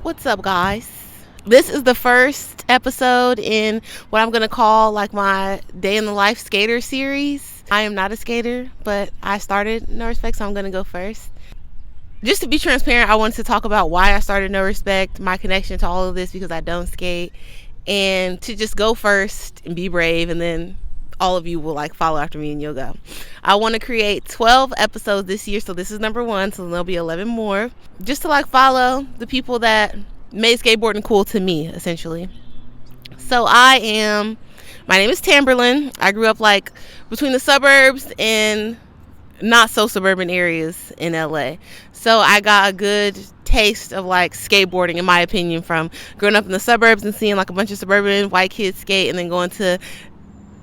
What's up, guys? This is the first episode in what I'm going to call like my day in the life skater series. I am not a skater, but I started No Respect, so I'm going to go first. Just to be transparent, I wanted to talk about why I started No Respect, my connection to all of this because I don't skate, and to just go first and be brave, and then all of you will like follow after me and you'll go. I want to create 12 episodes this year, so this is number 1, so there'll be 11 more, just to like follow the people that made skateboarding cool to me, essentially. So my name is Tamberlin. I grew up like between the suburbs and not so suburban areas in LA, so I got a good taste of like skateboarding, in my opinion, from growing up in the suburbs and seeing like a bunch of suburban white kids skate, and then going to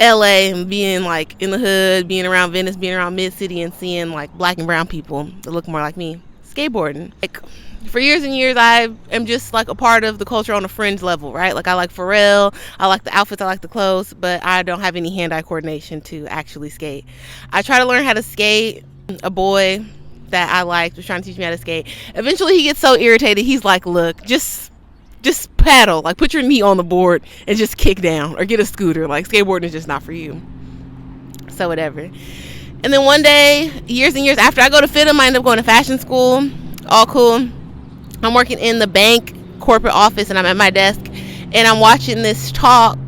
LA and being like in the hood, being around Venice, being around Mid-City, and seeing like black and brown people that look more like me skateboarding. Like for years and years, I am just like a part of the culture on a fringe level, right? Like I like Pharrell, I like the outfits, I like the clothes, but I don't have any hand-eye coordination to actually skate. I try to learn how to skate. A boy that I liked was trying to teach me how to skate. Eventually he gets so irritated, he's like, look, just paddle, like put your knee on the board and just kick down, or get a scooter. Like skateboarding is just not for you. So whatever. And then one day, years and years after, I go to FITM, I end up going to fashion school. All cool. I'm working in the bank corporate office, and I'm at my desk, and I'm watching this talk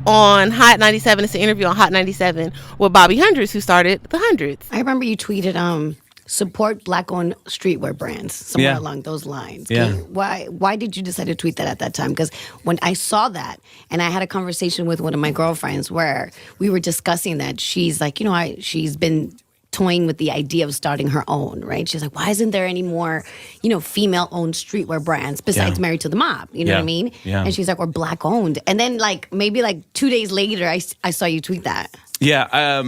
on Hot 97. It's an interview on Hot 97 with Bobby Hundreds, who started the Hundreds. I remember you tweeted support black-owned streetwear brands, somewhere along those lines. Why did you decide to tweet that at that time? Because when I saw that, and I had a conversation with one of my girlfriends where we were discussing that, she's like, she's been toying with the idea of starting her own, right? She's like, why isn't there any more, female-owned streetwear brands besides Married to the Mob? You know what I mean? Yeah. And she's like, we're black-owned. And then, maybe 2 days later, I saw you tweet that. Yeah,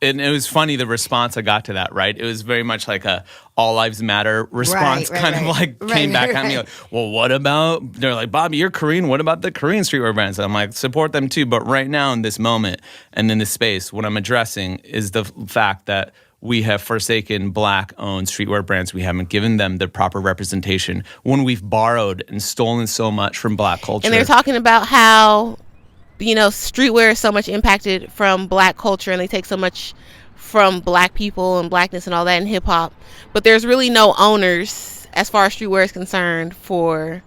and it was funny, the response I got to that, right? It was very much like a all lives matter response, came back at me like, well, what about, they're like, Bobby, you're Korean, what about the Korean streetwear brands? And I'm like, support them too, but right now in this moment and in this space, what I'm addressing is the fact that we have forsaken black-owned streetwear brands. We haven't given them the proper representation when we've borrowed and stolen so much from black culture. And they're talking about how streetwear is so much impacted from black culture, and they take so much from black people and blackness and all that in hip hop. But there's really no owners as far as streetwear is concerned for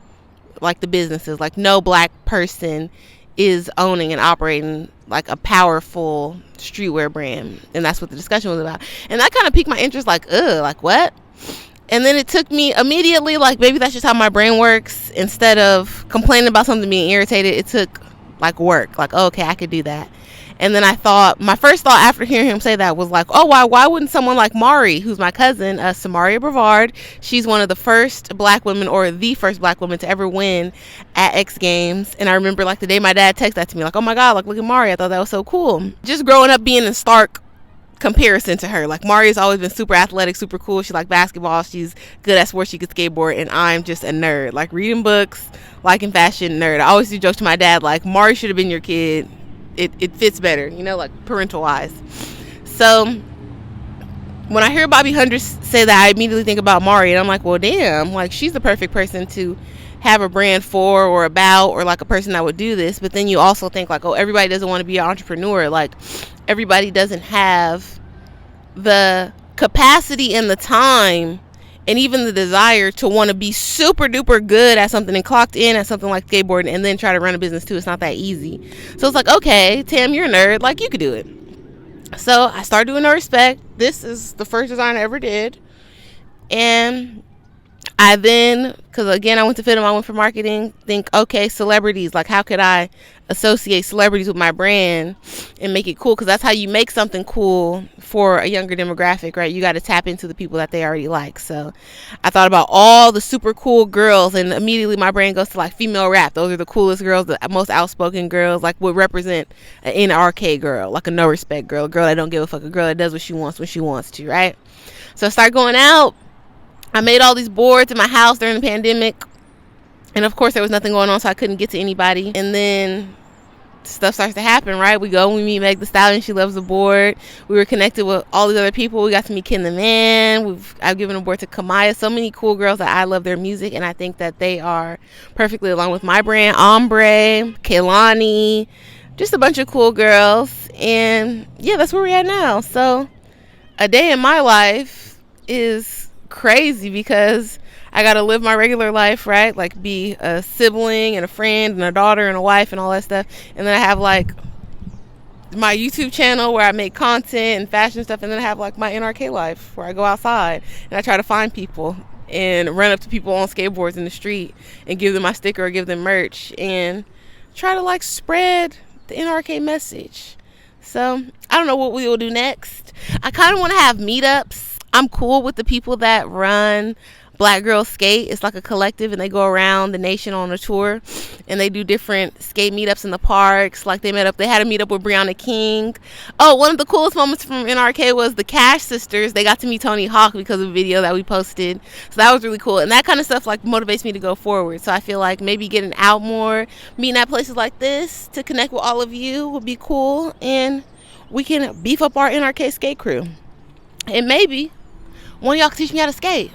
like the businesses. Like no black person is owning and operating like a powerful streetwear brand. And that's what the discussion was about. And that kind of piqued my interest, like what? And then it took me immediately, like maybe that's just how my brain works. Instead of complaining about something being irritated, it took like work, like, oh, okay, I could do that. And then my first thought after hearing him say that was like, oh, why wouldn't someone like Marri, who's my cousin, Samaria Brevard, she's one of the first black women, or the first black woman to ever win at X Games. And I remember like the day my dad texted that to me, like, oh my God, like look at Marri, I thought that was so cool. Just growing up being in stark comparison to her, like Marri has always been super athletic, super cool. She liked basketball, she's good at sports, she could skateboard, and I'm just a nerd, like reading books, liking fashion, nerd. I always do jokes to my dad like, Marri should have been your kid, it fits better, like parental wise. So when I hear Bobby Hundreds say that, I immediately think about Marri, and I'm like, well damn, like she's the perfect person to have a brand for or about, or like a person that would do this. But then you also think like, oh, everybody doesn't want to be an entrepreneur, like everybody doesn't have the capacity and the time and even the desire to want to be super duper good at something and clocked in at something like skateboarding and then try to run a business too. It's not that easy. So it's like, okay, Tam, you're a nerd, like you could do it. So I started doing No Respect. This is the first design I ever did. And I then, because again, I went to FITM, I went for marketing, think, okay, celebrities, like how could I associate celebrities with my brand and make it cool? Because that's how you make something cool for a younger demographic, right? You got to tap into the people that they already like. So I thought about all the super cool girls, and immediately my brain goes to like female rap. Those are the coolest girls, the most outspoken girls, like would represent an NRK girl, like a No Respect girl, a girl that don't give a fuck, a girl that does what she wants when she wants to, right? So I started going out. I made all these boards in my house during the pandemic. And of course, there was nothing going on, so I couldn't get to anybody. And then stuff starts to happen, right? We go and we meet Meg the Stallion. She loves the board. We were connected with all these other people. We got to meet Ken the Man. I've given a board to Kamaya. So many cool girls that I love their music, and I think that they are perfectly along with my brand. Ombre, Kaylani, just a bunch of cool girls. And yeah, that's where we're at now. So a day in my life is crazy because I gotta live my regular life, right? Like be a sibling and a friend and a daughter and a wife and all that stuff. And then I have like my YouTube channel where I make content and fashion stuff. And then I have like my NRK life where I go outside and I try to find people and run up to people on skateboards in the street and give them my sticker or give them merch and try to like spread the NRK message. So I don't know what we will do next. I kind of want to have meetups. I'm cool with the people that run Black Girls Skate. It's like a collective, and they go around the nation on a tour, and they do different skate meetups in the parks. Like they had a meetup with Brianna King. Oh, one of the coolest moments from NRK was the Cash sisters. They got to meet Tony Hawk because of a video that we posted. So that was really cool, and that kind of stuff like motivates me to go forward. So I feel like maybe getting out more, meeting at places like this to connect with all of you would be cool, and we can beef up our NRK skate crew. And maybe one of y'all can teach me how to skate.